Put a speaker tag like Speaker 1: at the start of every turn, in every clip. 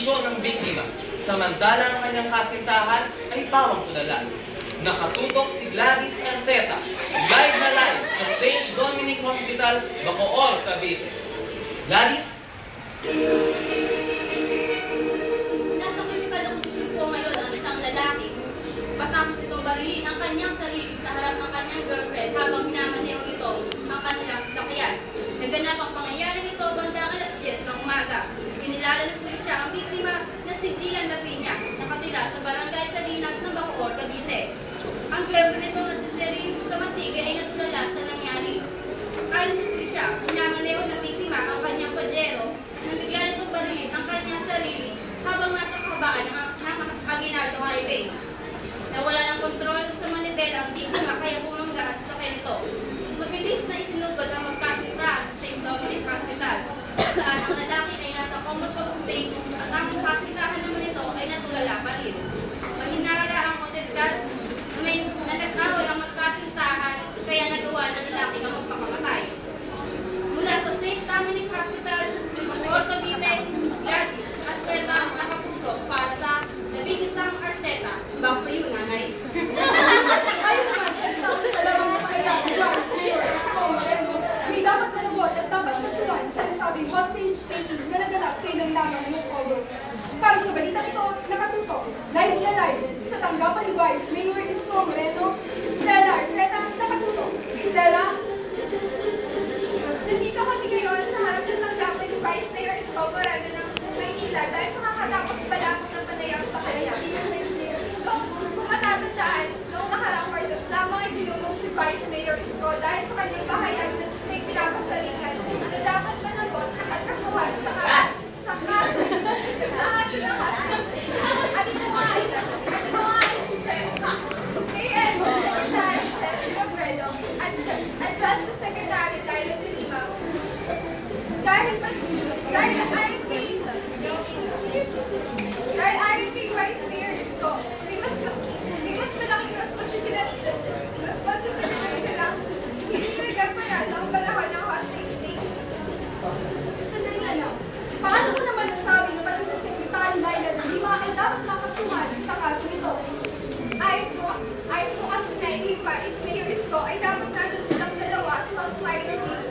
Speaker 1: kondisyon ng biktima, samantalang ang kanyang kasintahan ay pawang tulala. Nakatutok si Gladys Arceta, live na live sa St. Dominic Hospital, Bacoor, Cavite. Gladys?
Speaker 2: Nasa kritikal na kondisyon po ngayon ang isang lalaki matapos itong barilin ang kanyang sarili sa harap ng kanyang girlfriend habang minamaneho nito ang kanilang sasakyan. Naganap ang pangyayari nito bandang alas 10 ng umaga. Kinilala na po siya ang biktima na si Gian Lapiña, nakatira sa barangay Salinas ng Bacoor, Cavite. Ang girlfriend nito na si Serene Kamantigue ay natulala sa nangyari. Ayon sa pulisya, minamaneho ng biktima ang kanyang pajero na bigla nitong barilin ang kanyang sarili habang nasa kabaan ng Aguinaldo Highway. Nawala ng kontrol sa manibela ang biktima kaya bumangga sa sasakyan nito. Mabilis na isinugod ang magkasintahan sa St. Dominic Hospital, saan ang lalaki ay nasa comatose stage at ang kasintahan naman nito ay natulala pa rin. Mahinala ang otoridad na nag-away ang magkasintahan kaya nagawa ng lalaki ang magpakamatay. Mula sa St. Dominic Hospital, Bacoor, Cavite, Gladys Arceta nakatutok para sa Nabigisang Arceta. Bago yung nanay.
Speaker 3: Ayun naman, sa tapos na lang ang makayaan para sa Mayor Esco Moreno, may dapat managot at dapat kasuhan sa nasabing hostage taking na naganap kay ng lamang noong August. Para sa balita nito, nakatutok, live na live, sa tanggapan ni Vice Mayor Esco Moreno, Stella Arceta, nakatutok. Stella?
Speaker 4: Nandito kami ngayon sa harap ng tanggapan ni Vice Mayor Esco Moreno ng Maynila dahil sa kakatapos palamang ng panayam sa kanya. Kung matatandaan, noong nakaraang Martes lamang ay dinulong si Vice Mayor Esco dahil sa kanyang bahayag na may pinapasalingan na dapat managot at kasuhan sa kaso ng hostage. At ito nga ay si KN Secretary Cesar Robredo at Justice Secretary Laila de Lima. Dahil ayon kay Vice Mayor Esco, may mas malaking responsibilidad silang hindi nagagpanan ang panahon ng hostage taking.
Speaker 3: Sandali nga lang, paano ko naman nasabi na pati sa Secretary Laila de Lima ay dapat makasuhan sa kaso nito?
Speaker 4: Ayon po kasi na kay Vice Mayor Esco ay dapat nandun silang dalawa sa crime scene.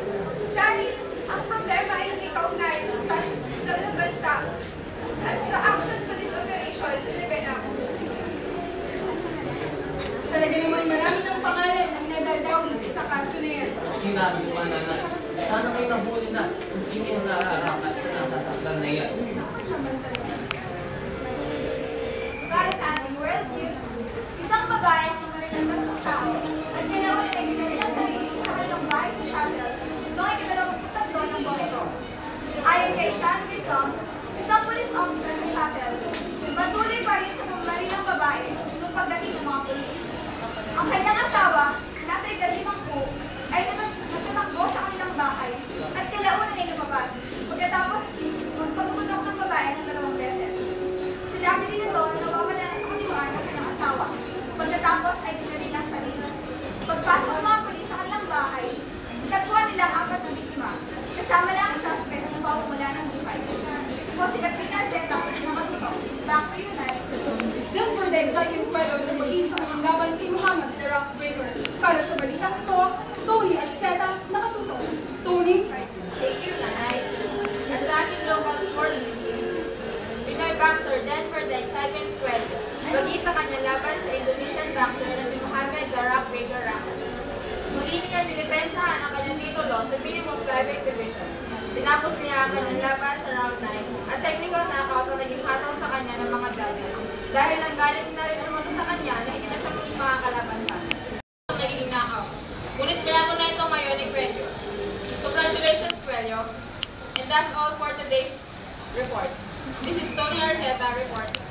Speaker 4: Dahil ang problema ay hindi kaugnayan sa justice system ng bansa at sa action police operation na naganap.
Speaker 3: Talaga naman marami ng pangalan ang nadadawit sa kaso na yan.
Speaker 1: Sinabi ko pa na sana kayo nahuli na kung sino yung naraharap at nasasaktan na yan.
Speaker 4: Para sa ating World News, isang babae ang namaril ng tatlong tao at dalawa na nagdala ng sarili sa kanilang bahay sa shuttle noong ika-23 ng buwan ito. Ayon kay Sean Whitcomb, isang police officer sa shuttle, patuloy pa rin sa pagmaril ng babae nung pagdating ng mga pulis. Ang kanyang asawa, nasa ika-50, ay nagtatakbo sa kanilang bahay at kalaunan ay lumabas pagkatapos magpagputok ng babae ng 2 beses. Sinabi din ito na nawawala na sa katiwaan ng kanyang asawa. Pagkatapos ay binaril ang sarili. Pagpasok ng mga pulis sa kanilang bahay, nagkuha nila ang 4 na biktima, kasama lang ang suspect na pawawala ng buhay. Ito si Katrina Arceta na nakatutok. Back to you, Nay.
Speaker 3: Then for the exciting fellow na mag-isang ang laban kay Muhammad the Rock Breaker. Para sa balitang ito, Tony Arceta, nakatutok. Tony?
Speaker 4: Thank you, Nanay. As sa ating local sports news, Pinoy boxer then for the excitement 12. Bagi sa kanyang laban sa Indonesian boxer na si Muhammad the Rock Breaker Ramos. Muli niya dinipensahan ang kanyang titulo sa minimum flyweight division. Tinapos niya ang kanyang laban sa round 9 at technical knockout na naging hataw sa kanya ng mga judges dahil nanggaling na rin naman sa kanya na hindi na siya makakalaban pa. Naging knockout. Ngunit kailangan na ito ngayon ni Cuello. Congratulations, Cuello. And that's all for today's report. This is Tony Arceta reporting.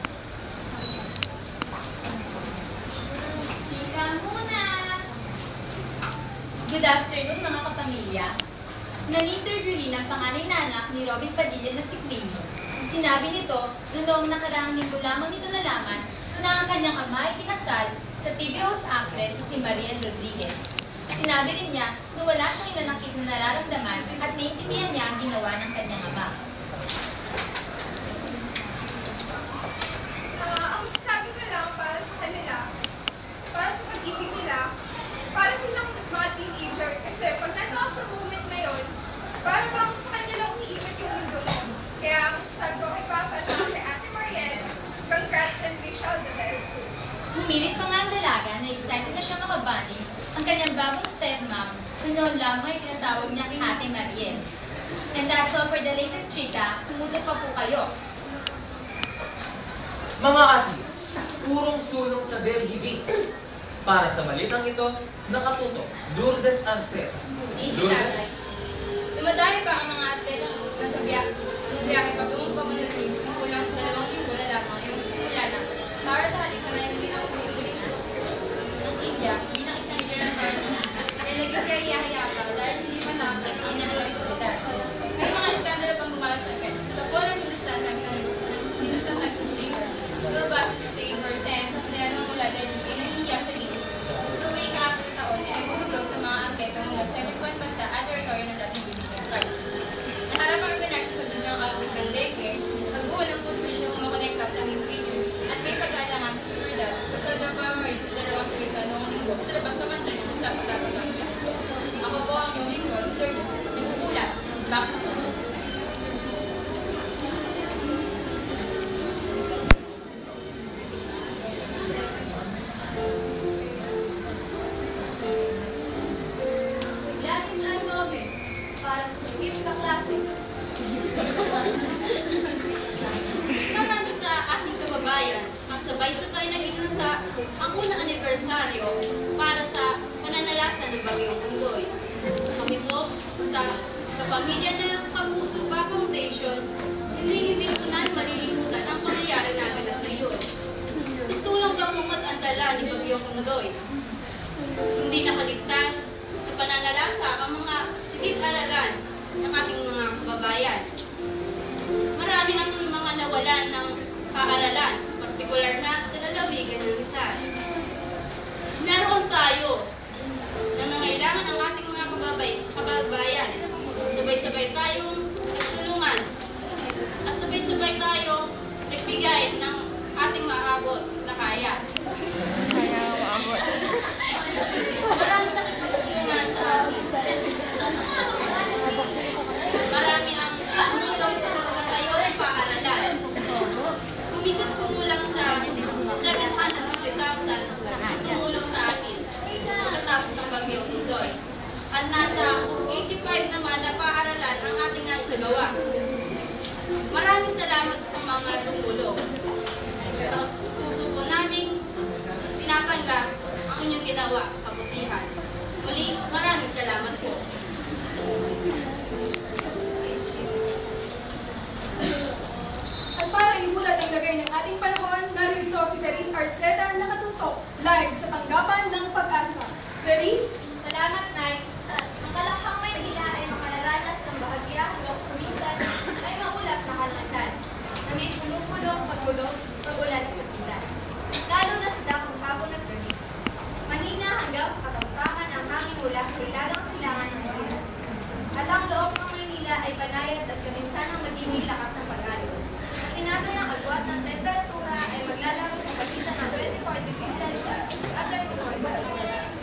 Speaker 2: Chika muna! Good afternoon mga kapamilya. Nan-interview rin ang panganay na anak ni Robin Padilla na si Queenie. Sinabi nito na noong nakaraang linggo lamang nito nalaman na ang kanyang ama ay kinasal sa TV host actress na si Marian Rodriguez. Sinabi rin niya na wala siyang inanakit na nararamdaman at naiintindihan niya ang ginawa ng kanyang ama.
Speaker 5: lang para sa kanila, para sa pag-ibig nila, para silang mga teenager. Kasi pag nandun ako sa moment na yun, para bang sa kanya lang umiikot yung mundo mo. Kaya masasabi ko kay Papa at kay Ate Mariel, congrats and wish all the best.
Speaker 2: Humirit pa nga ang dalaga na excited na siya makabani ang kanyang bagong stepmom na noon lamang ay tinatawag niya Ate Mariel. And that's all for the latest chika. Tumutok pa po kayo.
Speaker 1: Mga athletes, purong sulong sa Delhi Beats. Para sa balitang ito, nakatutok, Lourdes Arceta.
Speaker 2: Sige, tatay. Dumadayo pa ang mga atleta na sa biyahe patungong Commonwealth Games simulang sa 2 linggo na lamang ay magsisimula na para sa halika na yung pinag-ulit ng India bilang isang regional partner ay naging kaya pa dahil hindi pa nakapos ang inanawag sila. May mga iskandalo pang bumalas sa event. Sa Poland Hindustan Times newspaper, lumabas sa 8% ang playerong mula dahil ay nahihiya sa Games. Sa tuwing ka-4 na taon ay bumulog sa mga atleta mula sa 71 bansa at teritoryo ng dating Philippine Tribes. Naharap ang organisasyon sa Dunyang African League, nagbuo ng putisyon umakonekta sa main stadium at may pag-aalangan sa seguridad kasal ng pamamaril sa 2 turista noong linggo sa labas pamantin sa pagkakot ng isa. Ako po ang iyong lingkod, si Lourdes, nagpupulat, back to school.
Speaker 4: Gladys Ann Gomez, para sa Hip ka klase.
Speaker 2: Marami sa ating kababayan, magsabay-sabay na ginunta ang unang anibersaryo para sa pananalasa ni Bagyong Undoy. Kami po sa kapamilya ng Kapuso Ba Foundation, hindi ko na malilimutan ang pangyayari namin at ngayon. Gusto lang bang ang dala ni Bagyong Undoy? Hindi nakaligtas sa pananalasa ang mga silid-aralan ng ating mga kababayan. Marami ang mga nawalan ng paaralan, partikular na sa lalawigan ng Rizal. Meron tayo na nangailangan ang ating mga kababayan. Sabay-sabay tayong nagtulungan at sabay-sabay tayong nagbigay ng ating maabot na kaya. Marami nakikipagtulungan sa atin. Marami ang tumulong sa pagpatayo ng paaralan. Kumikot kumulang sa 750,000 ang tumulong sa atin pagkatapos ng Bagyong Undoy. At nasa 85 naman na paaralan ang ating naisagawa. Maraming salamat sa mga tumulong. Taos puso po naming tinatanggap ang inyong ginawa, kabutihan. Muli, maraming salamat po.
Speaker 3: At para imulat ang lagay ng ating panahon, naririto si Clarice Arceta na nakatutok live sa tanggapan ng Pag-asa. Clarice?
Speaker 4: Salamat, Nay. Ang Kalakhang Maynila ay makararanas ng bahagya o kuminsan ay maulat na kalmatan na may pulong-pulong pagulong, pag-ulan at pag-ilan. Lalo na sa dakong hapon at gabi. Mahina hanggang sa katamtaman ang hangin mula sa ilalang silangan ng silan. At ang loob ng Maynila ay banayad at kaminsanang magiging lakas ng pag-alon. At tinatay ang agwat ng temperatura ay maglalaro sa pagitan ng 24 degrees Celsius at 34 degrees Celsius.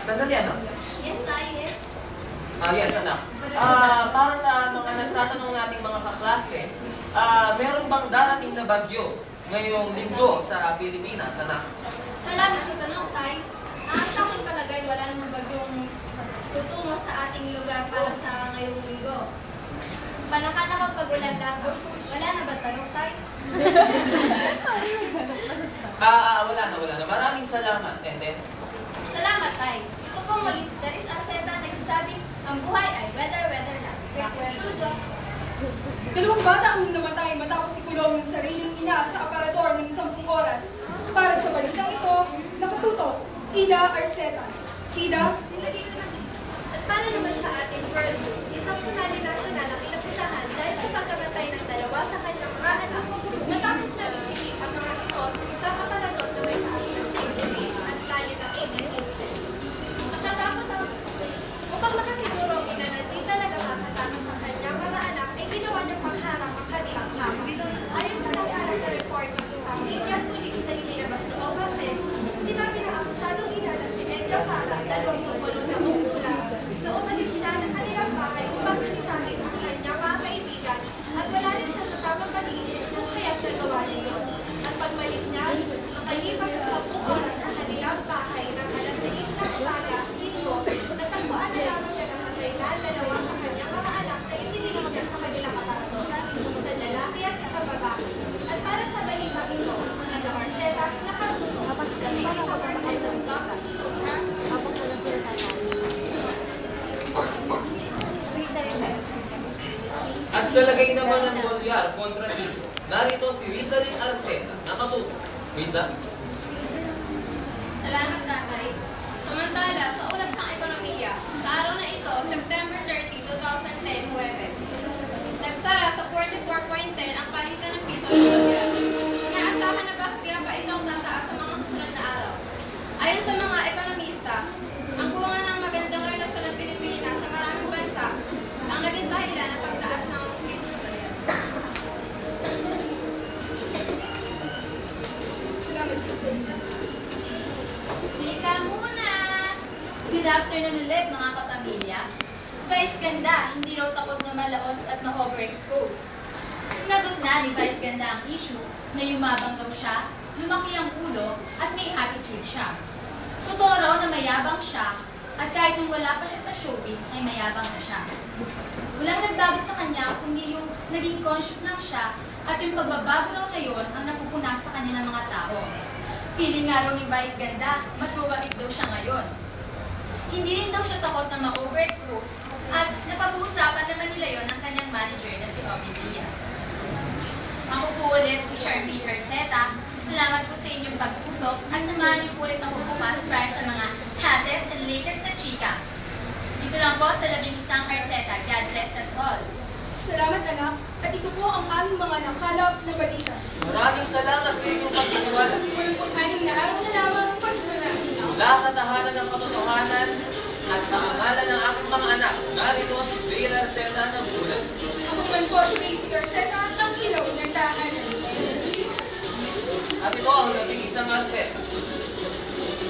Speaker 1: Sandali anak.
Speaker 4: Yes, Tay, yes.
Speaker 1: Yes anak. Para sa mga nagtatanong nating mga kaklase, meron bang darating na bagyo ngayong linggo sa Pilipinas, anak?
Speaker 4: Salamat sa tanong, Tay. Ang sa aking palagay, wala namang bagyong tutungo sa ating lugar para sa ngayong linggo. Panakanakang pag-ulan lang. Wala na ba tanong, Tay?
Speaker 1: Wala na. Maraming salamat, Tenten.
Speaker 4: Salamat, Tay. Ito pong muli si Clarice Arceta nagsasabing ang buhay ay weather lang. Back to studio.
Speaker 3: Dalawang bata ang namatay matapos ikulong ng sariling ina sa aparador ng 10 oras. Para sa balitang ito, nakatutok, Ida Arceta. Ida?
Speaker 4: At para naman sa ating world news, isang tsunami national ang inapisahan dahil sa pagkamatay ng 2 sa kanyang mga anak. Matapos na bisili ang mga ito sa isang aparador na may taas ng 6 feet at lalim ng 18 inches. Matapos ang upang makasiguro ang ina na di talaga makatakas ang kanyang mga anak, ay ginawa niyang pangharap ang
Speaker 1: sa kontratiso. Narito si Rizalyn Arceta, nakatuto. Riza?
Speaker 2: Salamat, tatay. Samantala, sa ulat ng ekonomiya, sa araw na ito, September 30, 2010, Huwebes, nagsara sa 44.10 ang palitan ng piso ng dolyar. Inaasahan na bakit kaya pa itong tataas sa mga susunod na araw. Ayon sa mga ekonomista, ang bunga ng magandang relasyon ng Pilipinas sa maraming bansa ang naging dahilan ng pagtaas ng piso sa dolyar.
Speaker 3: Salamat po sa inyo.
Speaker 6: Chika muna! Good afternoon ulit mga kapamilya. Vice Ganda, hindi raw takot na malaos at ma-overexpose. Sinagot na ni Vice Ganda ang issue na yumabang raw siya, lumaki ang ulo at may attitude siya. Totoo raw na mayabang siya at kahit nung wala pa siya sa showbiz ay mayabang na siya. Walang nagbago sa kanya kundi yung naging conscious lang siya at yung pagbabago raw na yun ang napupunas sa kanya ng mga tao. Feeling nga raw ni Vice Ganda, mas mabait daw siya ngayon. Hindi rin daw siya takot na ma-overexpose at napag-uusapan naman nila yon ng kanyang manager na si Ovid Diaz. Ako po ulit si Charmaine Arceta. Salamat po sa inyong pagtutok at samahan niyo po ulit ako bukas para sa mga hottest and latest na chika. Dito lang po sa 11 Arceta. God bless us all.
Speaker 3: Salamat, anak. At ito po ang aming mga nakalap na balita.
Speaker 1: Maraming salamat sa inyong pagtiniwala.
Speaker 3: 86 na araw na lamang ang Pasko na.
Speaker 1: Mula sa tahanan ng katotohanan at sa pangalan ng aking mga anak, narito si Dale Arceta na bulan.
Speaker 3: Ako man po si Daisy Arceta, ang ilaw ng tahanan.
Speaker 1: At ito ang 11 Arceta.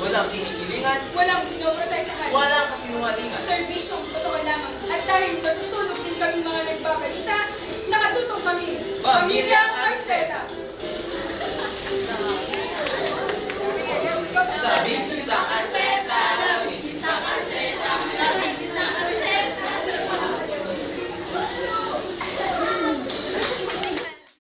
Speaker 1: Walang kinikilingan,
Speaker 3: Walang pinoprotektahan.
Speaker 1: walang kasinungalingan.
Speaker 3: Serbisyong totoo lamang. At dahil matutulog din kami mga nagbabalita, nakatutok kami.
Speaker 1: Pamilya Arceta.